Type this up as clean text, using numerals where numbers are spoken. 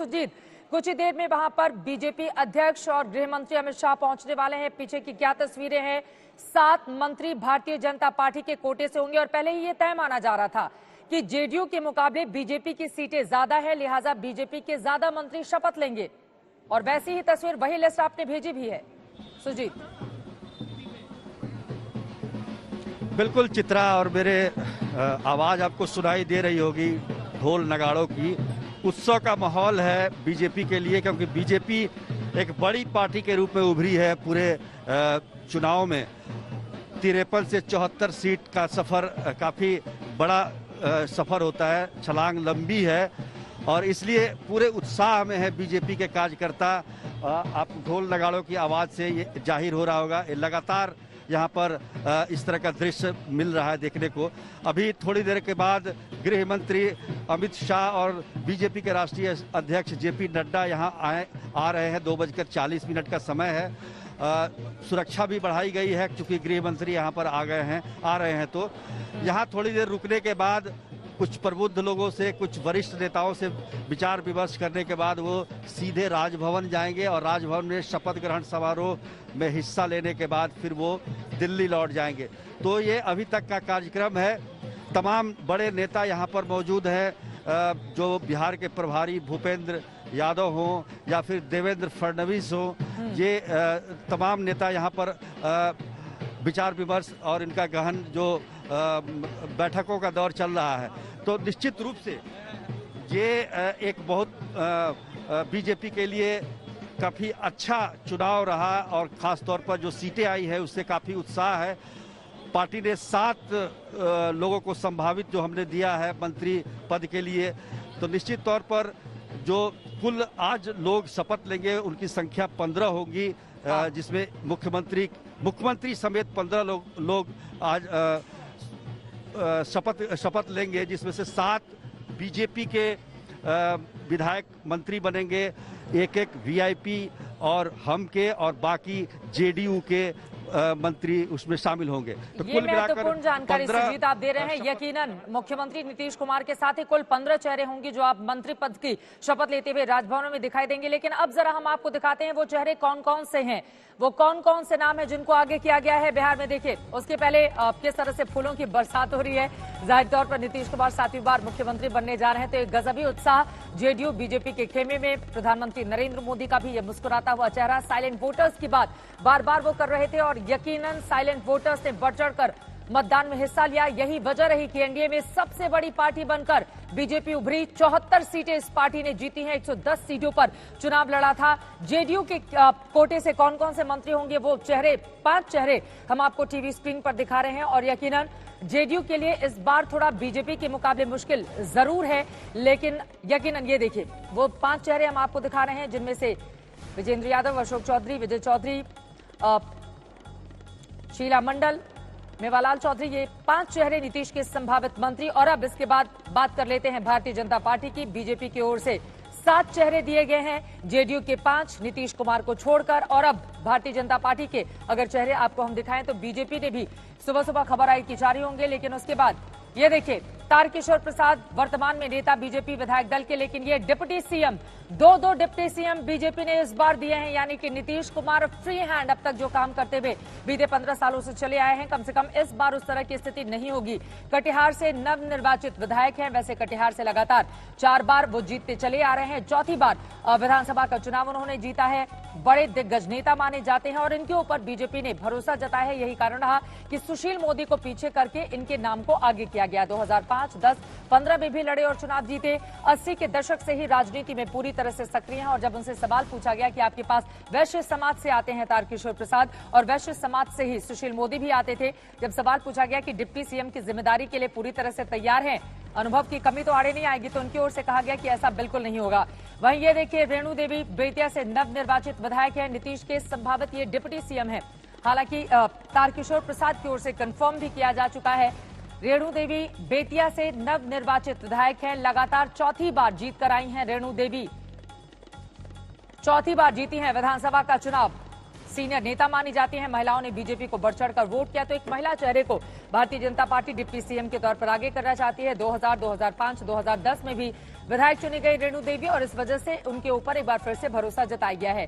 सुजीत, कुछ ही देर में वहां पर बीजेपी अध्यक्ष और गृह मंत्री अमित शाह पहुंचने वाले हैं। पीछे की क्या तस्वीरें हैं? 7 मंत्री भारतीय जनता पार्टी के कोटे से होंगे और पहले ही ये तय माना जा रहा था कि जेडीयू के मुकाबले बीजेपी की सीटें ज्यादा है, लिहाजा बीजेपी के ज्यादा मंत्री शपथ लेंगे। और वैसी ही तस्वीर, वही लिस्ट आपने भेजी भी है सुजीत। बिल्कुल चित्रा, और मेरे आवाज आपको सुनाई दे रही होगी ढोल नगाड़ों की। उत्सव का माहौल है बीजेपी के लिए, क्योंकि बीजेपी एक बड़ी पार्टी के रूप में उभरी है पूरे चुनाव में। 53 से 74 सीट का सफर काफी बड़ा सफर होता है, छलांग लंबी है और इसलिए पूरे उत्साह में है बीजेपी के कार्यकर्ता। आप ढोल नगाड़ों की आवाज से ये जाहिर हो रहा होगा। ये लगातार यहाँ पर इस तरह का दृश्य मिल रहा है देखने को। अभी थोड़ी देर के बाद गृह मंत्री अमित शाह और बीजेपी के राष्ट्रीय अध्यक्ष जेपी नड्डा यहाँ आ रहे हैं। 2:40 का समय है। सुरक्षा भी बढ़ाई गई है क्योंकि गृह मंत्री यहाँ पर आ रहे हैं। तो यहाँ थोड़ी देर रुकने के बाद कुछ प्रबुद्ध लोगों से, कुछ वरिष्ठ नेताओं से विचार विमर्श करने के बाद वो सीधे राजभवन जाएंगे और राजभवन में शपथ ग्रहण समारोह में हिस्सा लेने के बाद फिर वो दिल्ली लौट जाएंगे। तो ये अभी तक का कार्यक्रम है। तमाम बड़े नेता यहाँ पर मौजूद हैं, जो बिहार के प्रभारी भूपेंद्र यादव हों या फिर देवेंद्र फडणवीस हों, ये तमाम नेता यहाँ पर विचार विमर्श और इनका गहन जो बैठकों का दौर चल रहा है। तो निश्चित रूप से ये एक बहुत बीजेपी के लिए काफ़ी अच्छा चुनाव रहा और ख़ास तौर पर जो सीटें आई है उससे काफ़ी उत्साह है। पार्टी ने 7 लोगों को संभावित जो हमने दिया है मंत्री पद के लिए, तो निश्चित तौर पर जो कुल आज लोग शपथ लेंगे उनकी संख्या 15 होगी, जिसमें मुख्यमंत्री समेत 15 लोग आज शपथ लेंगे, जिसमें से 7 बीजेपी के विधायक मंत्री बनेंगे, एक वीआईपी और हम के, और बाकी जेडीयू के मंत्री उसमें शामिल होंगे। तो ये महत्वपूर्ण जानकारी सुजीत आप दे रहे हैं। यकीनन मुख्यमंत्री नीतीश कुमार के साथ ही कुल 15 चेहरे होंगे जो आप मंत्री पद की शपथ लेते हुए राजभवन में दिखाई देंगे। लेकिन अब जरा हम आपको दिखाते हैं वो चेहरे कौन कौन से हैं, वो कौन कौन से नाम है जिनको आगे किया गया है बिहार में। देखिए, उसके पहले किस तरह से फूलों की बरसात हो रही है। जाहिर तौर पर नीतीश कुमार 7वीं बार मुख्यमंत्री बनने जा रहे हैं, तो एक गजबी उत्साह जेडीयू बीजेपी के खेमे में। प्रधानमंत्री नरेंद्र मोदी का भी ये मुस्कुराता हुआ चेहरा। साइलेंट वोटर्स की बात बार बार वो कर रहे थे और यकीनन साइलेंट वोटर्स ने बढ़ चढ़कर मतदान में हिस्सा लिया। यही वजह रही कि एनडीए में सबसे बड़ी पार्टी बनकर बीजेपी उभरी। 74 सीटें इस पार्टी ने जीती हैं। 110 सीटों पर चुनाव लड़ा था। जेडीयू के कोटे से कौन कौन से मंत्री होंगे, वो चेहरे 5 चेहरे हम आपको टीवी स्क्रीन पर दिखा रहे हैं। और यकीनन जेडीयू के लिए इस बार थोड़ा बीजेपी के मुकाबले मुश्किल जरूर है, लेकिन यकीनन ये देखिए वो 5 चेहरे हम आपको दिखा रहे हैं, जिनमें से विजेंद्र यादव, अशोक चौधरी, विजय चौधरी, शीला मंडल, मेवालाल चौधरी, ये 5 चेहरे नीतीश के संभावित मंत्री। और अब इसके बाद बात कर लेते हैं भारतीय जनता पार्टी की। बीजेपी की ओर से 7 चेहरे दिए गए हैं, जेडीयू के 5 नीतीश कुमार को छोड़कर। और अब भारतीय जनता पार्टी के अगर चेहरे आपको हम दिखाएं तो बीजेपी ने भी सुबह सुबह खबर आई कि जारी होंगे, लेकिन उसके बाद ये देखिए तारकिशोर प्रसाद वर्तमान में नेता बीजेपी विधायक दल के, लेकिन ये deputy CM, 2 deputy CM BJP ने इस बार दिए हैं। यानी कि नीतीश कुमार फ्री हैंड अब तक जो काम करते हुए बीते 15 सालों से चले आए हैं, कम से कम इस बार उस तरह की स्थिति नहीं होगी। कटिहार से नवनिर्वाचित विधायक हैं। वैसे कटिहार से लगातार 4 बार वो जीतते चले आ रहे हैं। 4थी बार विधानसभा का चुनाव उन्होंने जीता है। बड़े दिग्गज नेता माने जाते हैं और इनके ऊपर बीजेपी ने भरोसा जताया है। यही कारण रहा कि सुशील मोदी को पीछे करके इनके नाम को आगे किया गया। 2005, 10, 15 में भी लड़े और चुनाव जीते। 80 के दशक से ही राजनीति में पूरी तरह से सक्रिय हैं। और जब उनसे सवाल पूछा गया कि आपके पास वैश्य समाज से आते हैं तारकिशोर प्रसाद, और वैश्य समाज से ही सुशील मोदी भी आते थे, जब सवाल पूछा गया कि डिप्टी सीएम की जिम्मेदारी के लिए पूरी तरह से तैयार हैं, अनुभव की कमी तो आड़े नहीं आएगी, तो उनकी ओर से कहा गया कि ऐसा बिल्कुल नहीं होगा। वहीं ये देखिए रेणु देवी बेतिया से नवनिर्वाचित विधायक है, नीतीश के संभावित ये डिप्टी सीएम है। हालांकि तारकिशोर प्रसाद की ओर से कंफर्म भी किया जा चुका है। रेणु देवी बेतिया से नवनिर्वाचित विधायक हैं। लगातार 4थी बार जीत कर आई हैं रेणु देवी, 4थी बार जीती हैं विधानसभा का चुनाव। सीनियर नेता मानी जाती हैं। महिलाओं ने बीजेपी को बढ़ चढ़कर वोट किया, तो एक महिला चेहरे को Bharatiya Janata party deputy CM के तौर पर आगे करना चाहती है। 2000, 2005, 2010 में भी विधायक चुनी गई रेणु देवी और इस वजह से उनके ऊपर एक बार फिर से भरोसा जताया गया है।